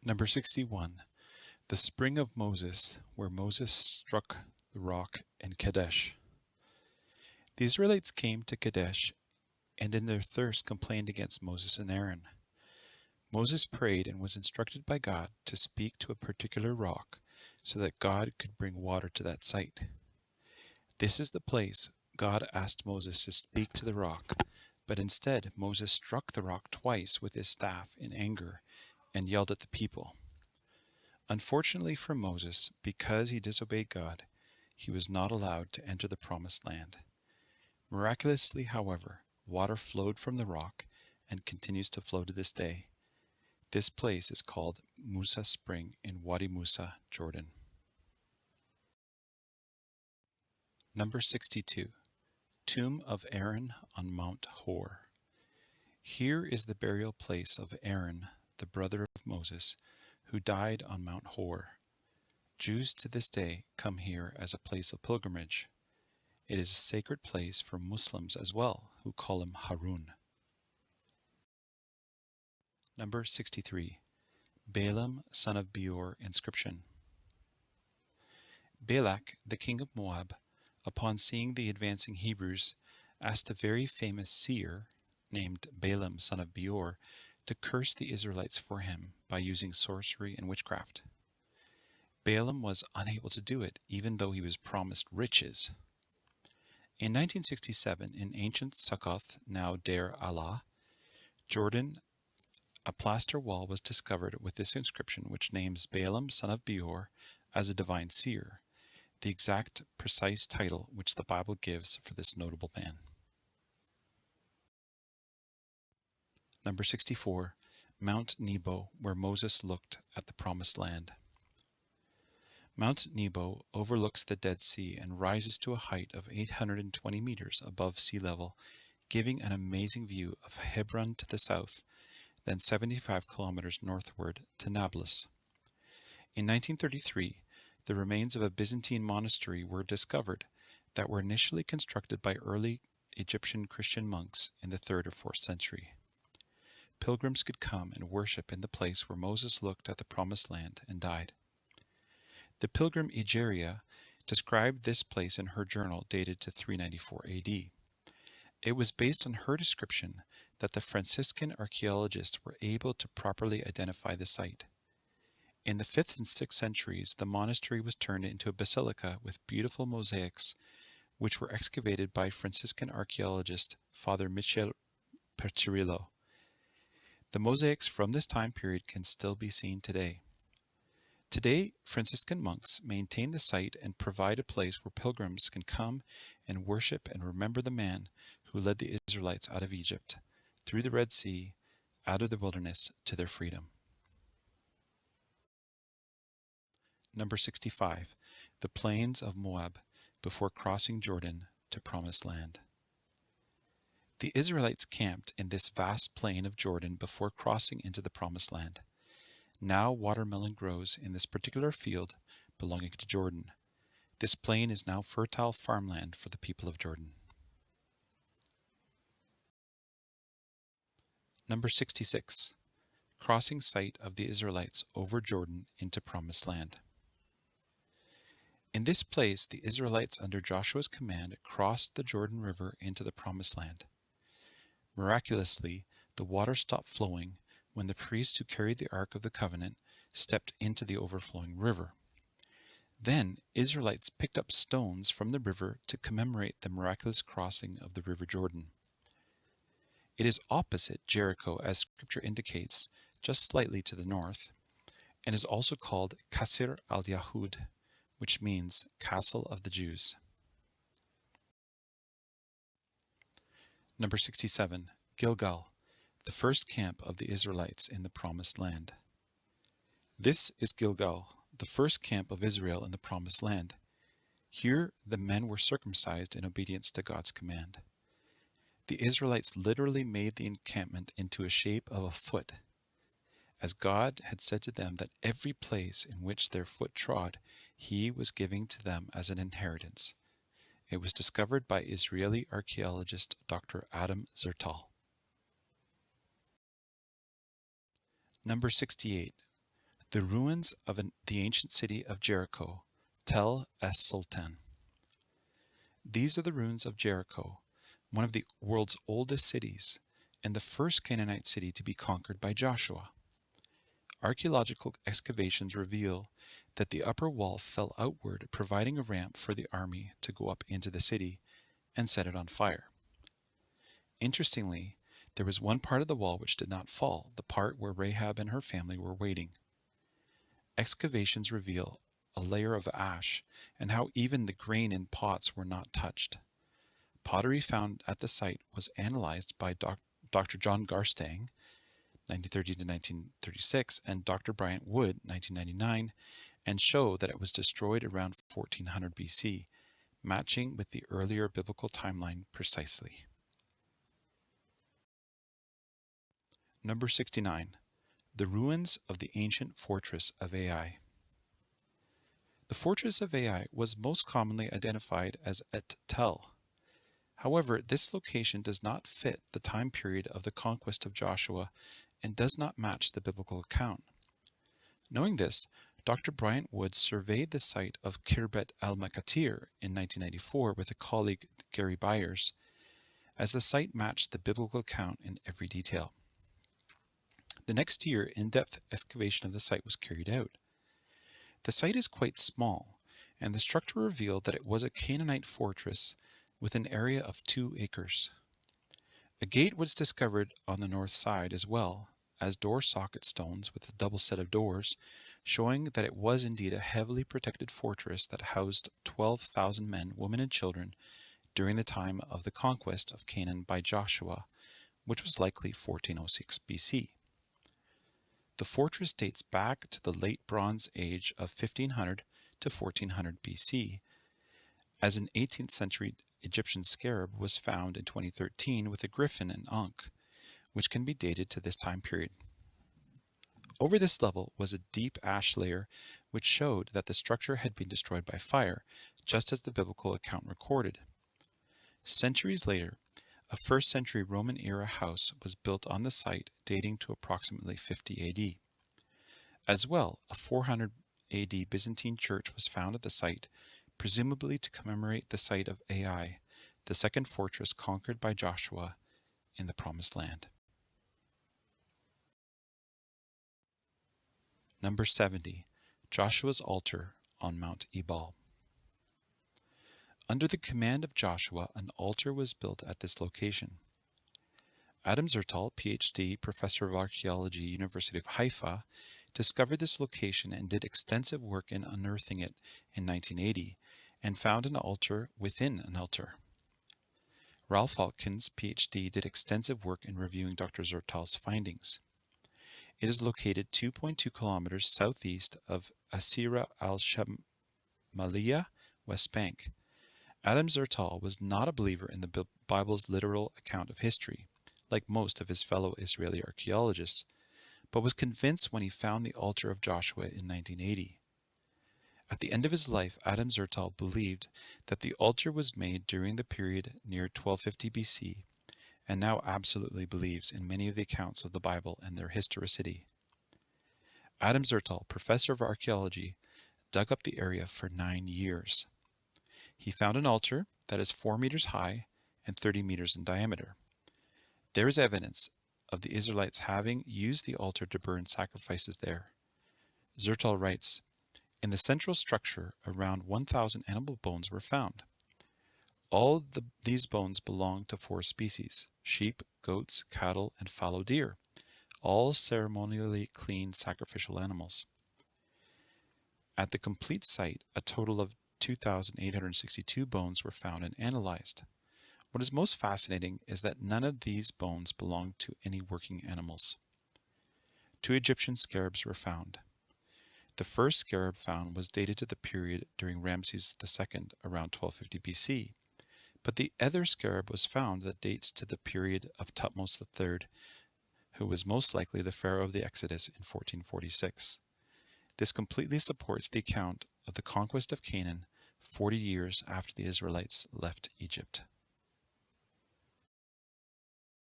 Number 61. The spring of Moses, where Moses struck the rock in Kadesh. The Israelites came to Kadesh and in their thirst complained against Moses and Aaron. Moses prayed and was instructed by God to speak to a particular rock so that God could bring water to that site. This is the place God asked Moses to speak to the rock, but instead Moses struck the rock twice with his staff in anger and yelled at the people. Unfortunately for Moses, because he disobeyed God, he was not allowed to enter the promised land. Miraculously, however, water flowed from the rock and continues to flow to this day. This place is called Musa Spring in Wadi Musa, Jordan. Number 62. Tomb of Aaron on Mount Hor. Here is the burial place of Aaron, the brother of Moses, who died on Mount Hor. Jews to this day come here as a place of pilgrimage. It is a sacred place for Muslims as well, who call him Harun. Number 63. Balaam, son of Beor inscription. Balak, the king of Moab, upon seeing the advancing Hebrews, asked a very famous seer, named Balaam, son of Beor, to curse the Israelites for him by using sorcery and witchcraft. Balaam was unable to do it, even though he was promised riches. In 1967, in ancient Sukkoth, now Deir Allah, Jordan, a plaster wall was discovered with this inscription, which names Balaam, son of Beor, as a divine seer, the exact precise title which the Bible gives for this notable man. Number 64. Mount Nebo, where Moses looked at the Promised Land. Mount Nebo overlooks the Dead Sea and rises to a height of 820 meters above sea level, giving an amazing view of Hebron to the south, then 75 kilometers northward to Nablus. In 1933, the remains of a Byzantine monastery were discovered that were initially constructed by early Egyptian Christian monks in the 3rd or 4th century. Pilgrims could come and worship in the place where Moses looked at the Promised Land and died. The pilgrim Egeria described this place in her journal dated to 394 AD. It was based on her description that the Franciscan archaeologists were able to properly identify the site. In the 5th and 6th centuries, the monastery was turned into a basilica with beautiful mosaics, which were excavated by Franciscan archaeologist Father Michel Percirillo. The mosaics from this time period can still be seen today. Today, Franciscan monks maintain the site and provide a place where pilgrims can come and worship and remember the man who led the Israelites out of Egypt, through the Red Sea, out of the wilderness to their freedom. Number 65. The Plains of Moab, before crossing Jordan to Promised Land. The Israelites camped in this vast plain of Jordan before crossing into the Promised Land. Now watermelon grows in this particular field belonging to Jordan. This plain is now fertile farmland for the people of Jordan. Number 66. Crossing site of the Israelites over Jordan into Promised Land. In this place, the Israelites under Joshua's command crossed the Jordan River into the Promised Land. Miraculously, the water stopped flowing when the priest who carried the Ark of the Covenant stepped into the overflowing river. Then Israelites picked up stones from the river to commemorate the miraculous crossing of the River Jordan. It is opposite Jericho, as Scripture indicates, just slightly to the north, and is also called Qasr al-Yahud, which means Castle of the Jews. Number 67. Gilgal, the first camp of the Israelites in the Promised Land. This is Gilgal, the first camp of Israel in the Promised Land. Here the men were circumcised in obedience to God's command. The Israelites literally made the encampment into a shape of a foot, as God had said to them that every place in which their foot trod, He was giving to them as an inheritance. It was discovered by Israeli archaeologist Dr. Adam Zertal. Number 68. The ruins of the ancient city of Jericho, Tel es-Sultan. These are the ruins of Jericho, one of the world's oldest cities, and the first Canaanite city to be conquered by Joshua. Archaeological excavations reveal that the upper wall fell outward, providing a ramp for the army to go up into the city and set it on fire. Interestingly, there was one part of the wall which did not fall, the part where Rahab and her family were waiting. Excavations reveal a layer of ash and how even the grain in pots were not touched. Pottery found at the site was analyzed by Dr. John Garstang, 1930 to 1936, and Dr. Bryant Wood, 1999, and show that it was destroyed around 1400 BC, matching with the earlier biblical timeline precisely. Number 69. The ruins of the ancient fortress of Ai. The fortress of Ai was most commonly identified as Et Tel. However, this location does not fit the time period of the conquest of Joshua and does not match the biblical account. Knowing this, Dr. Bryant Wood surveyed the site of Khirbet al-Makatir in 1994 with a colleague, Gary Byers, as the site matched the biblical account in every detail. The next year, in-depth excavation of the site was carried out. The site is quite small, and the structure revealed that it was a Canaanite fortress with an area of 2 acres. A gate was discovered on the north side as well as door socket stones with a double set of doors, showing that it was indeed a heavily protected fortress that housed 12,000 men, women, and children during the time of the conquest of Canaan by Joshua, which was likely 1406 BC. The fortress dates back to the late Bronze Age of 1500 to 1400 BC, as an 18th century Egyptian scarab was found in 2013 with a griffin and ankh, which can be dated to this time period. Over this level was a deep ash layer which showed that the structure had been destroyed by fire, just as the biblical account recorded. Centuries later, a 1st century Roman era house was built on the site dating to approximately 50 AD. As well, a 400 AD Byzantine church was found at the site, presumably to commemorate the site of Ai, the second fortress conquered by Joshua in the Promised Land. Number 70. Joshua's altar on Mount Ebal. Under the command of Joshua, an altar was built at this location. Adam Zertal, PhD, Professor of Archaeology, University of Haifa, discovered this location and did extensive work in unearthing it in 1980, and found an altar within an altar. Ralph Alkins, PhD, did extensive work in reviewing Dr. Zertal's findings. It is located 2.2 kilometers southeast of Asira al-Shamaliya, West Bank. Adam Zertal was not a believer in the Bible's literal account of history, like most of his fellow Israeli archaeologists, but was convinced when he found the altar of Joshua in 1980. At the end of his life, Adam Zertal believed that the altar was made during the period near 1250 BC, and now absolutely believes in many of the accounts of the Bible and their historicity. Adam Zertal, professor of archaeology, dug up the area for 9 years. He found an altar that is 4 meters high and 30 meters in diameter. There is evidence of the Israelites having used the altar to burn sacrifices there. Zertal writes, "In the central structure, around 1,000 animal bones were found. All these bones belong to 4 species: sheep, goats, cattle, and fallow deer, all ceremonially clean sacrificial animals. At the complete site, a total of 2,862 bones were found and analyzed. What is most fascinating is that none of these bones belonged to any working animals. 2 Egyptian scarabs were found. The first scarab found was dated to the period during Ramses II, around 1250 BC, but the other scarab was found that dates to the period of Thutmose III, who was most likely the pharaoh of the Exodus in 1446. This completely supports the account of the conquest of Canaan 40 years after the Israelites left Egypt.